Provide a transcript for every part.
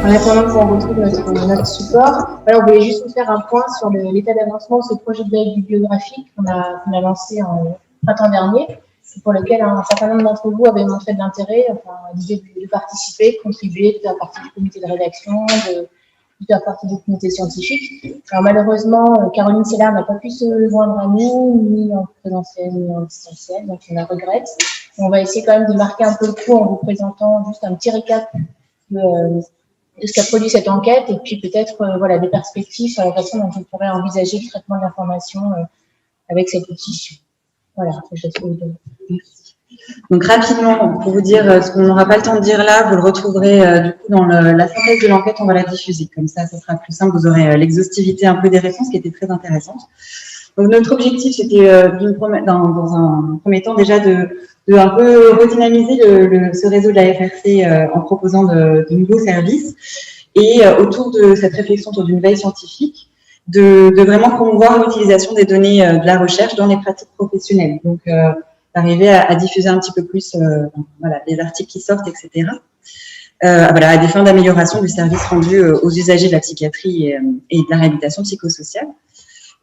En attendant qu'on retrouve notre support, voilà, on voulait juste vous faire un point sur l'état d'avancement de ce projet de veille bibliographique qu'on a lancé en printemps dernier, pour lequel un certain nombre d'entre vous avaient montré de l'intérêt, enfin, l'idée de participer, de contribuer, de faire partie du comité de rédaction, de faire partie du comité scientifique. Alors malheureusement, Caroline Sellard n'a pas pu se joindre à nous, ni en présentiel, ni en distanciel, donc on la regrette. On va essayer quand même de marquer un peu le coup en vous présentant juste un petit récap de ce qu'a produit cette enquête et puis peut-être voilà, des perspectives sur la façon dont on pourrait envisager le traitement de l'information avec cet outil. Voilà, je trouve. Donc rapidement, pour vous dire ce qu'on n'aura pas le temps de dire là, vous le retrouverez du coup dans la synthèse de l'enquête, on va la diffuser. Comme ça sera plus simple, vous aurez l'exhaustivité un peu des réponses qui était très intéressante. Donc notre objectif, c'était dans un premier temps déjà de un peu redynamiser ce réseau de la FRC en proposant de nouveaux services et autour de cette réflexion autour d'une veille scientifique, de vraiment promouvoir l'utilisation des données de la recherche dans les pratiques professionnelles. Donc d'arriver à diffuser un petit peu plus voilà, les articles qui sortent, etc. Voilà, à des fins d'amélioration du service rendu aux usagers de la psychiatrie et de la réhabilitation psychosociale.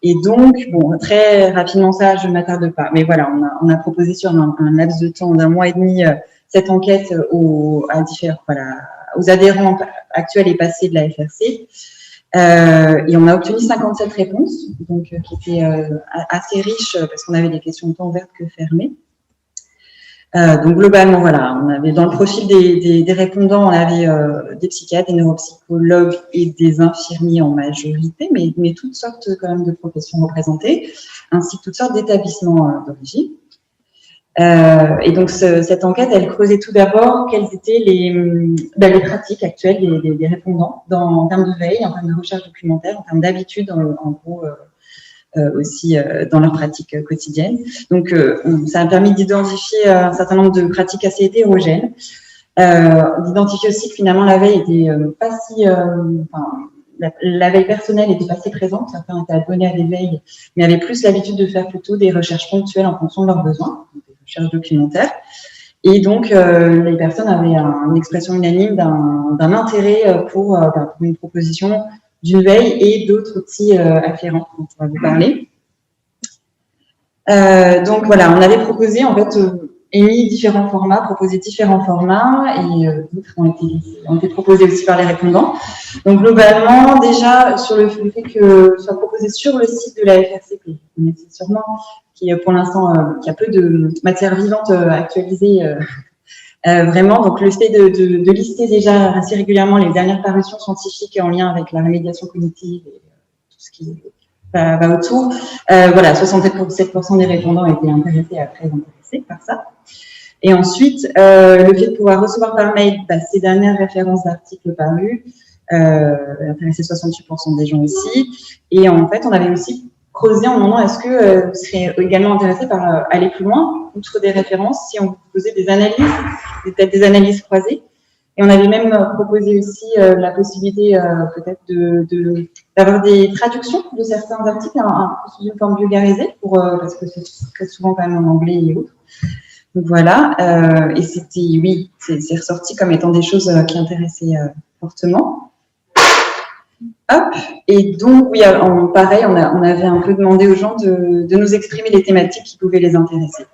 Et donc, bon, très rapidement ça, je ne m'attarde pas. Mais voilà, on a proposé sur un laps de temps d'un mois et demi cette enquête aux adhérents actuels et passés de la FRC. Et on a obtenu 57 réponses, donc qui étaient assez riches parce qu'on avait des questions tant ouvertes que fermées. Donc globalement, voilà, on avait dans le profil des répondants, on avait des psychiatres, des neuropsychologues et des infirmiers en majorité, mais toutes sortes quand même de professions représentées, ainsi que toutes sortes d'établissements d'origine. Et donc cette enquête, elle creusait tout d'abord quelles étaient les pratiques actuelles des répondants en termes de veille, en termes de recherche documentaire, en termes d'habitude, en gros. Aussi dans leur pratique quotidienne. Donc, ça a permis d'identifier un certain nombre de pratiques assez hétérogènes, d'identifier aussi que finalement la veille était pas si... la veille personnelle était pas si présente, certains étaient abonnés à des veilles, mais avaient plus l'habitude de faire plutôt des recherches ponctuelles en fonction de leurs besoins, des recherches documentaires. Et donc, les personnes avaient une expression unanime d'un intérêt pour une proposition d'une veille et d'autres outils afférents dont on va vous parler. Donc voilà, on avait proposé, en fait, émis différents formats, proposé différents formats et d'autres ont été proposés aussi par les répondants. Donc globalement, déjà, sur le fait que soit proposé sur le site de la FRC, que vous connaissez sûrement, qui pour l'instant, qui a peu de matière vivante actualisée, vraiment, donc le fait de lister déjà assez régulièrement les dernières parutions scientifiques en lien avec la remédiation cognitive et tout ce qui va autour. Voilà, 67% des répondants étaient très intéressés par ça. Et ensuite, le fait de pouvoir recevoir par mail ces dernières références d'articles parus intéressait 68% des gens aussi. Et en fait, on avait aussi creuser en demandant est-ce que vous serez également intéressé par aller plus loin, outre des références, si on vous proposait des analyses, peut-être des analyses croisées. Et on avait même proposé aussi la possibilité peut-être d'avoir des traductions de certains articles sous une forme vulgarisée, parce que c'est très souvent quand même en anglais et autres. Donc voilà, et c'est ressorti comme étant des choses qui intéressaient fortement. Hop, et donc, oui, pareil, on avait un peu demandé aux gens de nous exprimer les thématiques qui pouvaient les intéresser.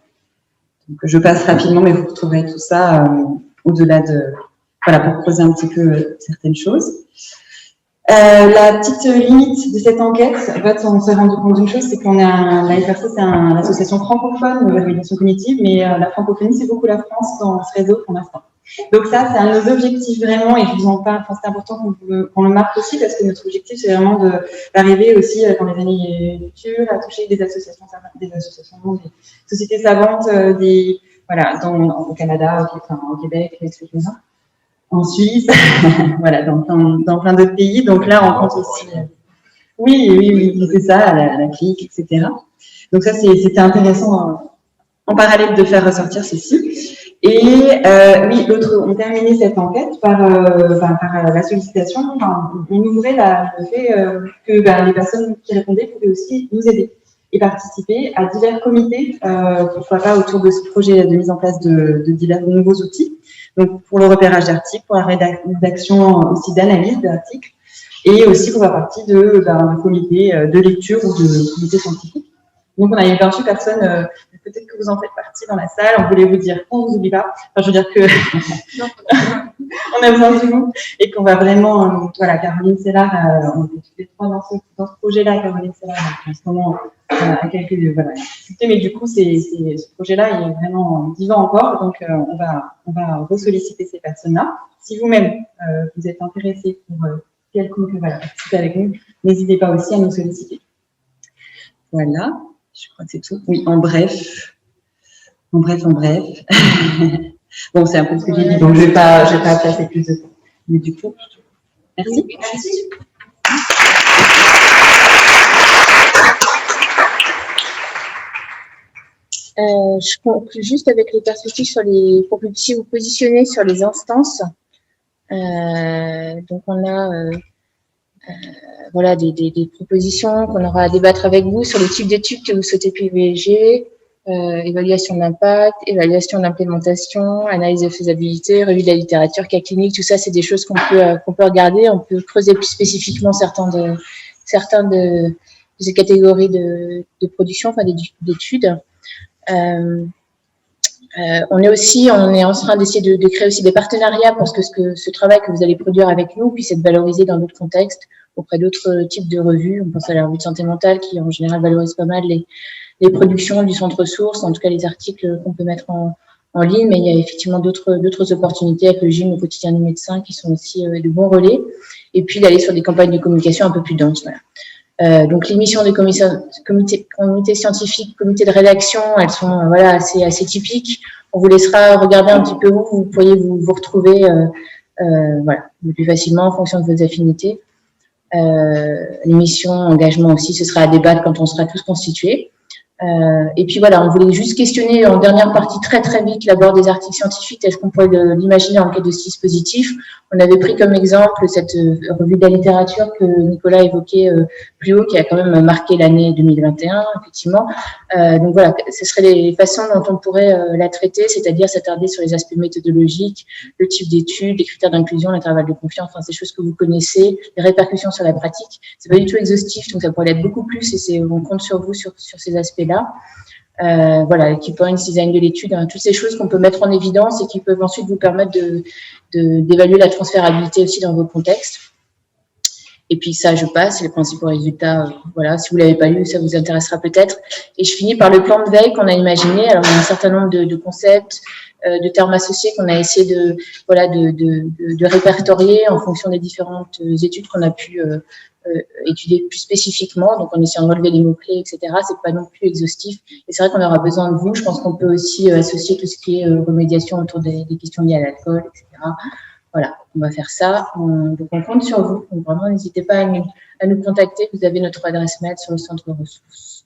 Donc, je passe rapidement, mais vous retrouverez tout ça au-delà pour creuser un petit peu certaines choses. La petite limite de cette enquête, en fait, on s'est rendu compte d'une chose, c'est qu'on a la FRC, c'est l'association francophone de réhabilitation cognitive, mais la francophonie, c'est beaucoup la France dans ce réseau pour l'instant. Donc ça, c'est un de nos objectifs vraiment, et je vous en parle, c'est important qu'on le marque aussi, parce que notre objectif, c'est vraiment d'arriver aussi dans les années futures à toucher des associations, des sociétés savantes, au Canada, au Québec, etc. En Suisse, voilà, dans plein d'autres pays. Donc là, on compte aussi. Oui, c'est ça, la clique, etc. Donc ça, c'était intéressant en parallèle de faire ressortir ceci. Et on terminait cette enquête par la sollicitation. On ouvrait le fait que les personnes qui répondaient pouvaient aussi nous aider et participer à divers comités, pourquoi pas autour de ce projet de mise en place de divers nouveaux outils. Donc, pour le repérage d'articles, pour la rédaction aussi d'analyse d'articles, et aussi pour la partie de comité de lecture ou de comité scientifique. Donc, on a une 28 personnes, peut-être que vous en faites partie dans la salle, on voulait vous dire qu'on ne vous oublie pas. Enfin, je veux dire que on a besoin de vous et qu'on va vraiment, voilà, Caroline Sellard, on est tous les trois dans ce projet-là, Caroline Sellard, en ce moment, à quelques, voilà, mais du coup, ce projet-là, il est vraiment vivant encore, donc on va ressolliciter ces personnes-là. Si vous-même, vous êtes intéressé pour quelconque, voilà, participer avec nous, n'hésitez pas aussi à nous solliciter. Voilà, je crois que c'est tout. Oui, en bref. Bon, c'est un peu ce que j'ai dit, donc je vais pas passer plus de temps. Mais du coup, merci. Merci. Je conclue juste avec les perspectives pour que vous puissiez vous positionner sur les instances. Donc, on a voilà, des propositions qu'on aura à débattre avec vous sur le type d'études que vous souhaitez privilégier, évaluation d'impact, évaluation d'implémentation, analyse de faisabilité, revue de la littérature, cas clinique, tout ça, c'est des choses qu'on peut regarder. On peut creuser plus spécifiquement certains de ces catégories de production, enfin d'études. On est en train d'essayer de créer aussi des partenariats pour que ce travail que vous allez produire avec nous puisse être valorisé dans d'autres contextes, auprès d'autres types de revues. On pense à la revue de santé mentale qui, en général, valorise pas mal les productions du centre source, en tout cas les articles qu'on peut mettre en ligne, mais il y a effectivement d'autres opportunités avec le gym, le quotidien du médecin, qui sont aussi de bons relais, et puis d'aller sur des campagnes de communication un peu plus denses. Voilà. Donc les missions des comités scientifiques, comités de rédaction, elles sont voilà, assez typiques. On vous laissera regarder un petit peu où vous pourriez vous retrouver voilà, le plus facilement en fonction de vos affinités. Les missions, engagement aussi, ce sera à débattre quand on sera tous constitués. Et puis voilà, on voulait juste questionner en dernière partie très vite l'abord des articles scientifiques. Est-ce qu'on pourrait l'imaginer en cas de ce dispositif? On avait pris comme exemple cette revue de la littérature que Nicolas évoquait plus haut, qui a quand même marqué l'année 2021, effectivement. Donc voilà, ce seraient les façons dont on pourrait la traiter, c'est-à-dire s'attarder sur les aspects méthodologiques, le type d'études, les critères d'inclusion, l'intervalle de confiance, enfin ces choses que vous connaissez, les répercussions sur la pratique. C'est pas du tout exhaustif, donc ça pourrait l'être beaucoup plus, et on compte sur vous sur ces aspects-là. Voilà, key points, design de l'étude, hein, toutes ces choses qu'on peut mettre en évidence et qui peuvent ensuite vous permettre d'évaluer la transférabilité aussi dans vos contextes. Et puis ça, je passe, les principaux résultats, voilà, si vous ne l'avez pas lu, ça vous intéressera peut-être. Et je finis par le plan de veille qu'on a imaginé. Alors, il y a un certain nombre de concepts, de termes associés qu'on a essayé de répertorier en fonction des différentes études qu'on a pu étudier plus spécifiquement, donc en essayant de relever les mots-clés, etc. C'est pas non plus exhaustif. Et c'est vrai qu'on aura besoin de vous. Je pense qu'on peut aussi associer tout ce qui est remédiation autour des questions liées à l'alcool, etc. Voilà, on va faire ça. Donc, on compte sur vous. Donc, vraiment, n'hésitez pas à nous contacter. Vous avez notre adresse mail sur le centre ressources.